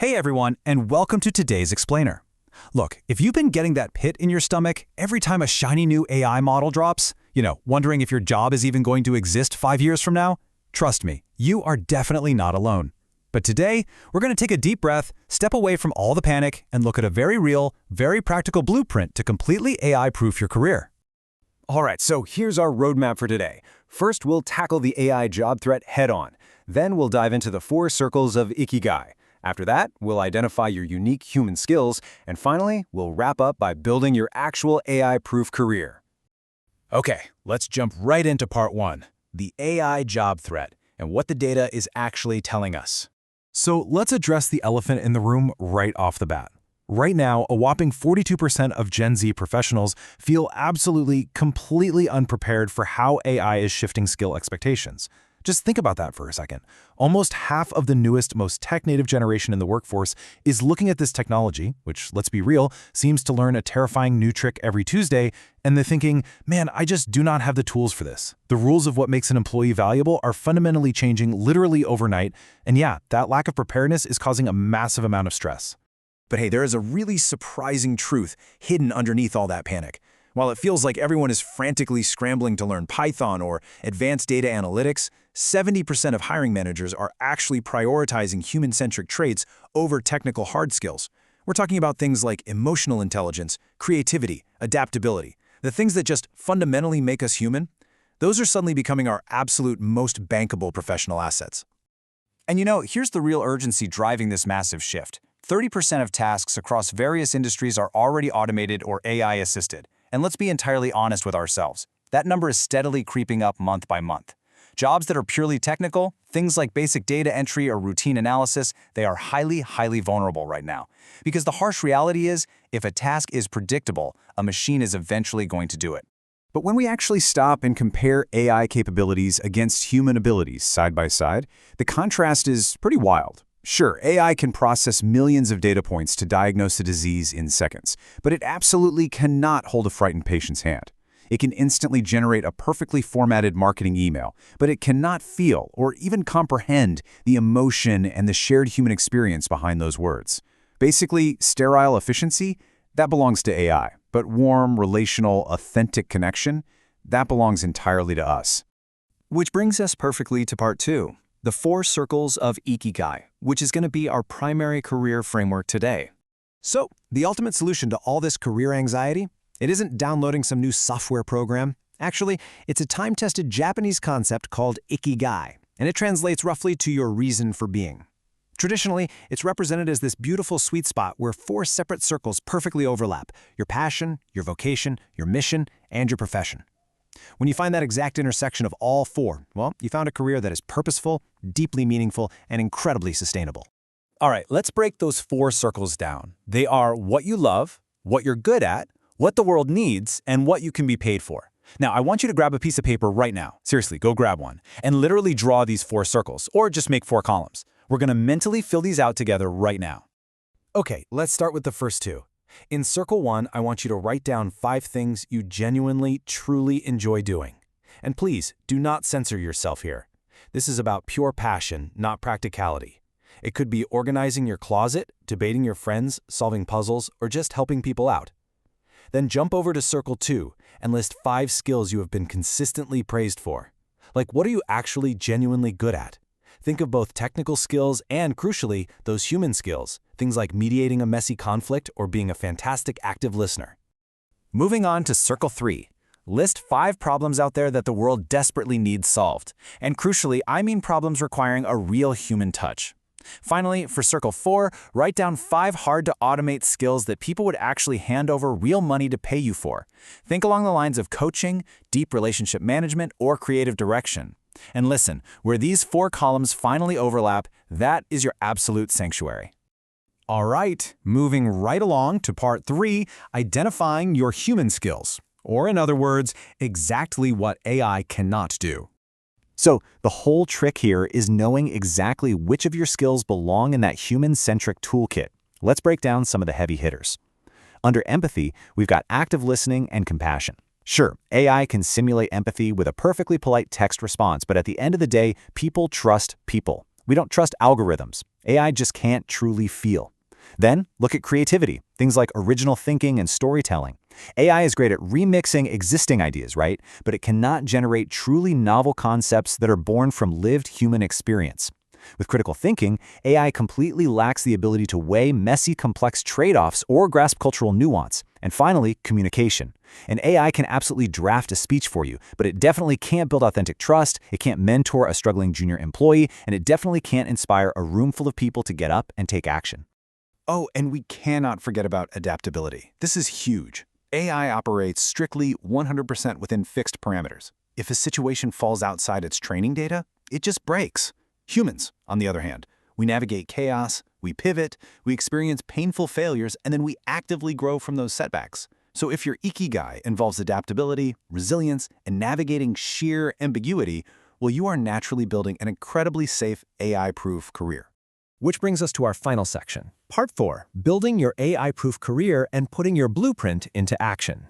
Hey everyone, and welcome to today's Explainer. Look, if you've been getting that pit in your stomach every time a shiny new AI model drops, wondering if your job is even going to exist 5 years from now, trust me, you are definitely not alone. But today, we're going to take a deep breath, step away from all the panic, and look at a very real, very practical blueprint to completely AI-proof your career. All right, so here's our roadmap for today. First, we'll tackle the AI job threat head-on. Then we'll dive into the 4 circles of Ikigai. After that, we'll identify your unique human skills, and finally, we'll wrap up by building your actual AI-proof career. Okay, let's jump right into part 1, the AI job threat, and what the data is actually telling us. So let's address the elephant in the room right off the bat. Right now, a whopping 42% of Gen Z professionals feel absolutely, completely unprepared for how AI is shifting skill expectations. Just think about that for a second. Almost half of the newest, most tech-native generation in the workforce is looking at this technology, which, let's be real, seems to learn a terrifying new trick every Tuesday, and they're thinking, man, I just do not have the tools for this. The rules of what makes an employee valuable are fundamentally changing literally overnight, and yeah, that lack of preparedness is causing a massive amount of stress. But hey, there is a really surprising truth hidden underneath all that panic. While it feels like everyone is frantically scrambling to learn Python or advanced data analytics, 70% of hiring managers are actually prioritizing human-centric traits over technical hard skills. We're talking about things like emotional intelligence, creativity, adaptability, the things that just fundamentally make us human. Those are suddenly becoming our absolute most bankable professional assets. And here's the real urgency driving this massive shift. 30% of tasks across various industries are already automated or AI-assisted. And let's be entirely honest with ourselves. That number is steadily creeping up month by month. Jobs that are purely technical, things like basic data entry or routine analysis, they are highly, highly vulnerable right now. Because the harsh reality is, if a task is predictable, a machine is eventually going to do it. But when we actually stop and compare AI capabilities against human abilities side by side, the contrast is pretty wild. Sure, AI can process millions of data points to diagnose a disease in seconds, but it absolutely cannot hold a frightened patient's hand. It can instantly generate a perfectly formatted marketing email, but it cannot feel or even comprehend the emotion and the shared human experience behind those words. Basically, sterile efficiency, that belongs to AI, but warm, relational, authentic connection, that belongs entirely to us. Which brings us perfectly to part 2. The 4 circles of Ikigai, which is going to be our primary career framework today. So, the ultimate solution to all this career anxiety? It isn't downloading some new software program. Actually, it's a time-tested Japanese concept called Ikigai, and it translates roughly to your reason for being. Traditionally, it's represented as this beautiful sweet spot where 4 separate circles perfectly overlap: your passion, your vocation, your mission, and your profession. When you find that exact intersection of all 4, well, you found a career that is purposeful, deeply meaningful, and incredibly sustainable. All right, let's break those 4 circles down. They are what you love, what you're good at, what the world needs, and what you can be paid for. Now, I want you to grab a piece of paper right now. Seriously, go grab one. And literally draw these 4 circles, or just make 4 columns. We're going to mentally fill these out together right now. Okay, let's start with the first 2. In Circle 1, I want you to write down 5 things you genuinely, truly enjoy doing. And please, do not censor yourself here. This is about pure passion, not practicality. It could be organizing your closet, debating your friends, solving puzzles, or just helping people out. Then jump over to Circle 2 and list 5 skills you have been consistently praised for. Like, what are you actually genuinely good at? Think of both technical skills and, crucially, those human skills, things like mediating a messy conflict or being a fantastic active listener. Moving on to Circle 3. List 5 problems out there that the world desperately needs solved. And crucially, I mean problems requiring a real human touch. Finally, for Circle 4, write down 5 hard-to-automate skills that people would actually hand over real money to pay you for. Think along the lines of coaching, deep relationship management, or creative direction. And listen, where these 4 columns finally overlap, that is your absolute sanctuary. All right, moving right along to part 3, identifying your human skills. Or in other words, exactly what AI cannot do. So, the whole trick here is knowing exactly which of your skills belong in that human-centric toolkit. Let's break down some of the heavy hitters. Under empathy, we've got active listening and compassion. Sure, AI can simulate empathy with a perfectly polite text response, but at the end of the day, people trust people. We don't trust algorithms. AI just can't truly feel. Then, look at creativity, things like original thinking and storytelling. AI is great at remixing existing ideas, right? But it cannot generate truly novel concepts that are born from lived human experience. With critical thinking, AI completely lacks the ability to weigh messy, complex trade-offs or grasp cultural nuance. And finally, communication. An AI can absolutely draft a speech for you, but it definitely can't build authentic trust, it can't mentor a struggling junior employee, and it definitely can't inspire a room full of people to get up and take action. Oh, and we cannot forget about adaptability. This is huge. AI operates strictly 100% within fixed parameters. If a situation falls outside its training data, it just breaks. Humans, on the other hand, we navigate chaos, we pivot, we experience painful failures, and then we actively grow from those setbacks. So if your Ikigai involves adaptability, resilience, and navigating sheer ambiguity, well, you are naturally building an incredibly safe AI-proof career. Which brings us to our final section. Part 4, building your AI-proof career and putting your blueprint into action.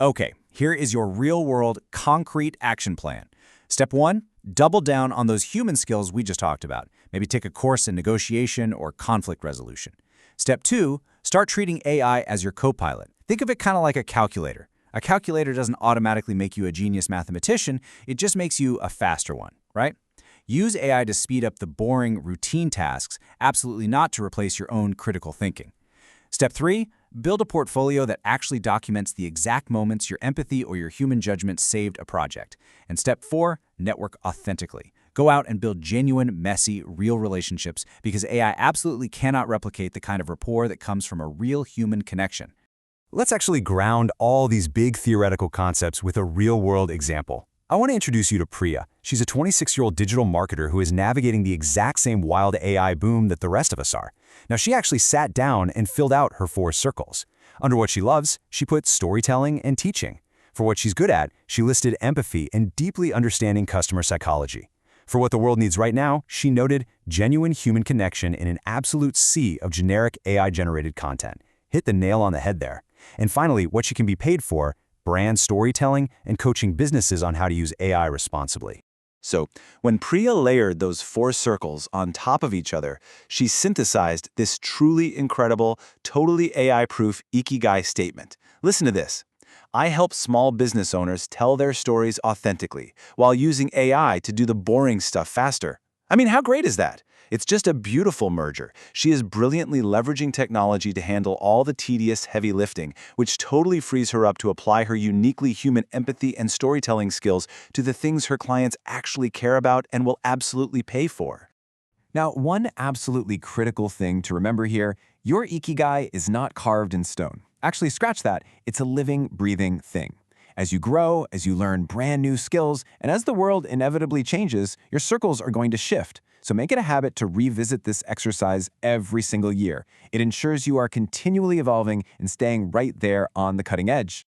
Okay, here is your real-world, concrete action plan. Step 1, double down on those human skills we just talked about. Maybe take a course in negotiation or conflict resolution. Step 2, start treating AI as your co-pilot. Think of it kind of like a calculator. A calculator doesn't automatically make you a genius mathematician, it just makes you a faster one, right? Use AI to speed up the boring, routine tasks, absolutely not to replace your own critical thinking. Step 3, build a portfolio that actually documents the exact moments your empathy or your human judgment saved a project. And step 4, network authentically. Go out and build genuine, messy, real relationships because AI absolutely cannot replicate the kind of rapport that comes from a real human connection. Let's actually ground all these big theoretical concepts with a real-world example. I want to introduce you to Priya. She's a 26-year-old digital marketer who is navigating the exact same wild AI boom that the rest of us are. Now, she actually sat down and filled out her 4 circles. Under what she loves, she put storytelling and teaching. For what she's good at, she listed empathy and deeply understanding customer psychology. For what the world needs right now, she noted genuine human connection in an absolute sea of generic AI-generated content. Hit the nail on the head there. And finally, what she can be paid for, brand storytelling and coaching businesses on how to use AI responsibly. So, when Priya layered those 4 circles on top of each other, she synthesized this truly incredible, totally AI-proof Ikigai statement. Listen to this. I help small business owners tell their stories authentically while using AI to do the boring stuff faster. I mean, how great is that? It's just a beautiful merger. She is brilliantly leveraging technology to handle all the tedious, heavy lifting, which totally frees her up to apply her uniquely human empathy and storytelling skills to the things her clients actually care about and will absolutely pay for. Now, one absolutely critical thing to remember here, your Ikigai is not carved in stone. Actually, scratch that, it's a living, breathing thing. As you grow, as you learn brand new skills, and as the world inevitably changes, your circles are going to shift. So make it a habit to revisit this exercise every single year. It ensures you are continually evolving and staying right there on the cutting edge.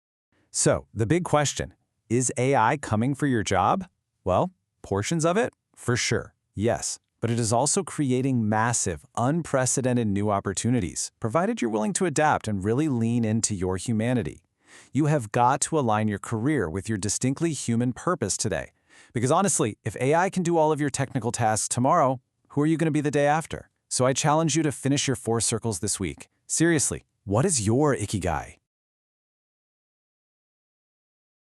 So, the big question, is AI coming for your job? Well, portions of it, for sure, yes. But it is also creating massive, unprecedented new opportunities, provided you're willing to adapt and really lean into your humanity. You have got to align your career with your distinctly human purpose today. Because honestly, if AI can do all of your technical tasks tomorrow, who are you going to be the day after? So I challenge you to finish your 4 circles this week. Seriously, what is your Ikigai?